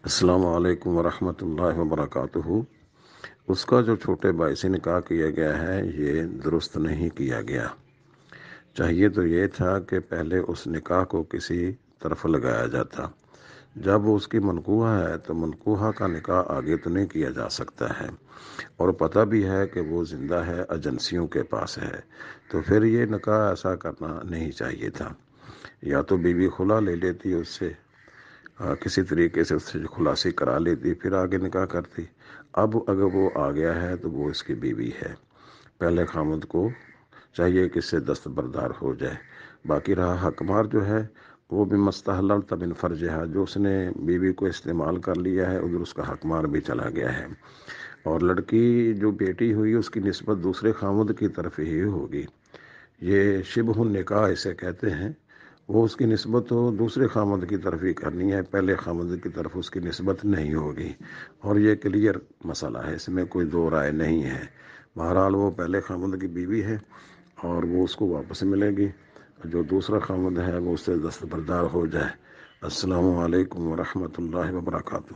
السلام علیکم ورحمۃ اللہ وبرکاتہ۔ اس کا جو چھوٹے بھائی سے نکاح کیا گیا ہے یہ درست نہیں کیا گیا۔ چاہیے تو یہ تھا کہ پہلے اس نکاح کو کسی طرف لگایا جاتا۔ جب وہ اس کی منقوہ ہے تو منقوہ کا نکاح آگے تو نہیں کیا جا سکتا ہے، اور پتہ بھی ہے کہ وہ زندہ ہے، ایجنسیوں کے پاس ہے، تو پھر یہ نکاح ایسا کرنا نہیں چاہیے تھا۔ یا تو بیوی خلا لے لیتی اس سے، کسی طریقے سے اس سے خلاصی کرا لیتی، پھر آگے نکاح کرتی۔ اب اگر وہ آ گیا ہے تو وہ اس کی بیوی ہے، پہلے خامد کو چاہیے کہ اس سے دستبردار ہو جائے۔ باقی رہا حکمار جو ہے وہ بھی مستحلل تبن فرجہ، جو اس نے بیوی کو استعمال کر لیا ہے ادھر اس کا حکمار بھی چلا گیا ہے، اور لڑکی جو بیٹی ہوئی اس کی نسبت دوسرے خامد کی طرف ہی ہوگی۔ یہ شبہ النکاح اسے کہتے ہیں۔ وہ اس کی نسبت تو دوسرے خامد کی طرف ہی کرنی ہے، پہلے خامد کی طرف اس کی نسبت نہیں ہوگی، اور یہ کلیئر مسئلہ ہے، اس میں کوئی دو رائے نہیں ہے۔ بہرحال وہ پہلے خامد کی بیوی ہے اور وہ اس کو واپس ملے گی، جو دوسرا خامد ہے وہ اس سے دستبردار ہو جائے۔ السلام علیکم ورحمۃ اللہ وبرکاتہ۔